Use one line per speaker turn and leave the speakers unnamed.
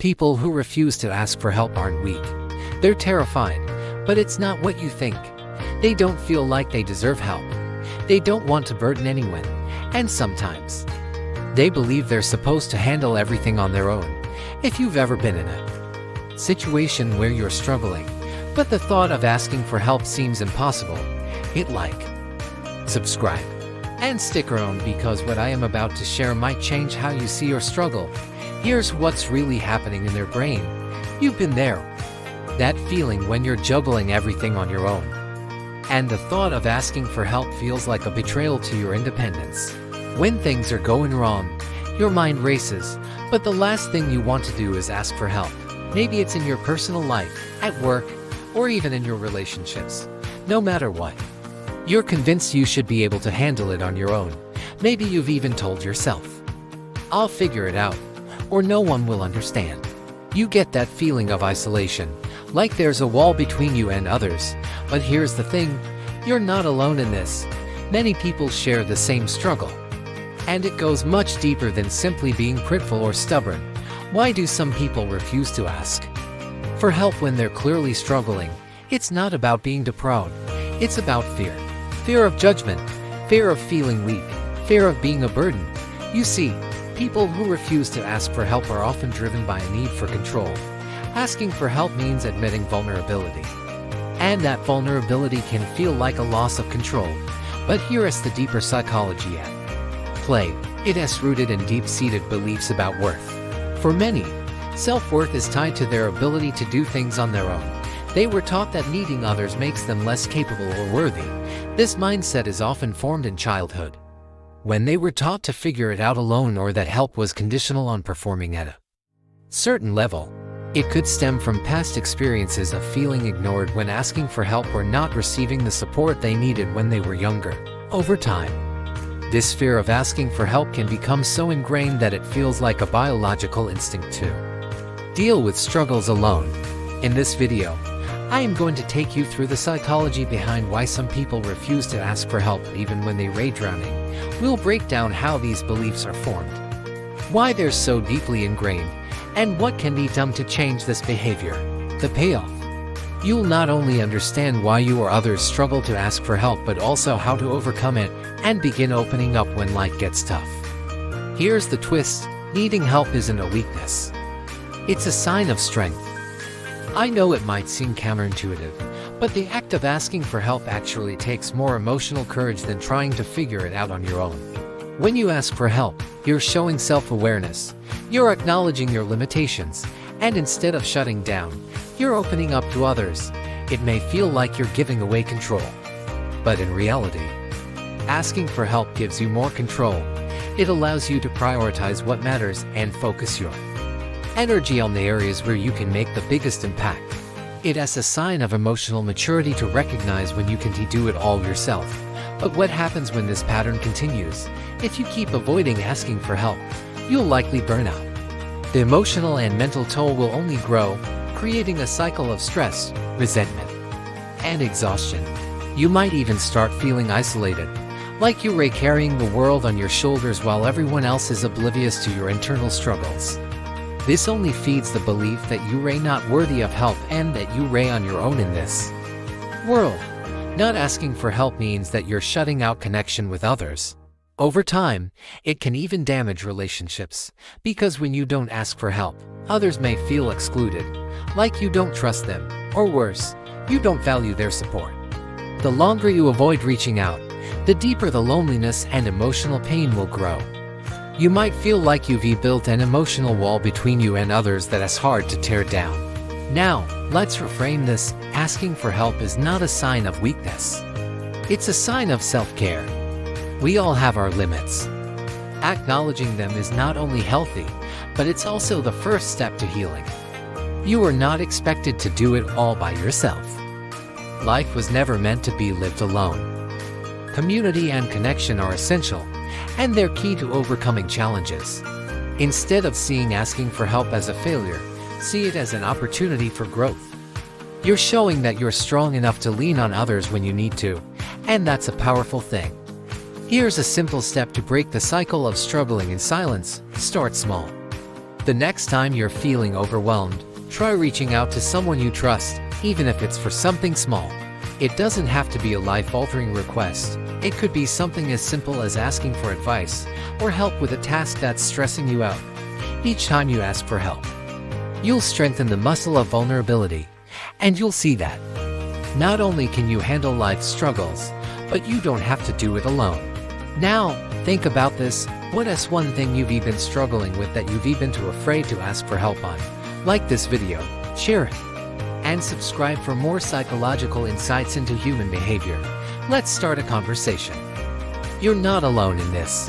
People who refuse to ask for help aren't weak. They're terrified, but it's not what you think. They don't feel like they deserve help. They don't want to burden anyone, and sometimes they believe they're supposed to handle everything on their own. If you've ever been in a situation where you're struggling, but the thought of asking for help seems impossible, hit like, subscribe, and stick around because what I am about to share might change how you see your struggle. Here's what's really happening in their brain. You've been there. That feeling when you're juggling everything on your own. And the thought of asking for help feels like a betrayal to your independence. When things are going wrong, your mind races, but the last thing you want to do is ask for help. Maybe it's in your personal life, at work, or even in your relationships. No matter what, you're convinced you should be able to handle it on your own. Maybe you've even told yourself, "I'll figure it out," or "no one will understand." You get that feeling of isolation, like there's a wall between you and others. But here's the thing, you're not alone in this. Many people share the same struggle. And it goes much deeper than simply being prideful or stubborn. Why do some people refuse to ask for help when they're clearly struggling? It's not about being deprived. It's about fear. Fear of judgment, fear of feeling weak, fear of being a burden. You see, people who refuse to ask for help are often driven by a need for control. Asking for help means admitting vulnerability. And that vulnerability can feel like a loss of control. But here is the deeper psychology at play. It is rooted in deep-seated beliefs about worth. For many, self-worth is tied to their ability to do things on their own. They were taught that needing others makes them less capable or worthy. This mindset is often formed in childhood, when they were taught to figure it out alone or that help was conditional on performing at a certain level. It could stem from past experiences of feeling ignored when asking for help or not receiving the support they needed when they were younger. Over time, this fear of asking for help can become so ingrained that it feels like a biological instinct to deal with struggles alone. In this video, I am going to take you through the psychology behind why some people refuse to ask for help even when they're drowning. We'll break down how these beliefs are formed, why they're so deeply ingrained, and what can be done to change this behavior. The payoff. You'll not only understand why you or others struggle to ask for help but also how to overcome it and begin opening up when life gets tough. Here's the twist, needing help isn't a weakness. It's a sign of strength. I know it might seem counterintuitive, but the act of asking for help actually takes more emotional courage than trying to figure it out on your own. When you ask for help, you're showing self-awareness. You're acknowledging your limitations, and instead of shutting down, you're opening up to others. It may feel like you're giving away control, but in reality, asking for help gives you more control. It allows you to prioritize what matters and focus your energy on the areas where you can make the biggest impact. It is a sign of emotional maturity to recognize when you can do it all yourself. But what happens when this pattern continues? If you keep avoiding asking for help, you'll likely burn out. The emotional and mental toll will only grow, creating a cycle of stress, resentment, and exhaustion. You might even start feeling isolated, like you're carrying the world on your shoulders while everyone else is oblivious to your internal struggles. This only feeds the belief that you're not worthy of help and that you're on your own in this world. Not asking for help means that you're shutting out connection with others. Over time, it can even damage relationships, because when you don't ask for help, others may feel excluded, like you don't trust them, or worse, you don't value their support. The longer you avoid reaching out, the deeper the loneliness and emotional pain will grow. You might feel like you've built an emotional wall between you and others that is hard to tear down. Now, let's reframe this. Asking for help is not a sign of weakness. It's a sign of self-care. We all have our limits. Acknowledging them is not only healthy, but it's also the first step to healing. You are not expected to do it all by yourself. Life was never meant to be lived alone. Community and connection are essential, and they're key to overcoming challenges. Instead of seeing asking for help as a failure, see it as an opportunity for growth. You're showing that you're strong enough to lean on others when you need to, and that's a powerful thing. Here's a simple step to break the cycle of struggling in silence. Start small. The next time you're feeling overwhelmed, try reaching out to someone you trust, even if it's for something small. It doesn't have to be a life-altering request. It could be something as simple as asking for advice or help with a task that's stressing you out. Each time you ask for help, you'll strengthen the muscle of vulnerability, and you'll see that not only can you handle life's struggles, but you don't have to do it alone. Now, think about this. What is one thing you've been struggling with that you've been too afraid to ask for help on? Like this video, share it, and subscribe for more psychological insights into human behavior. Let's start a conversation. You're not alone in this.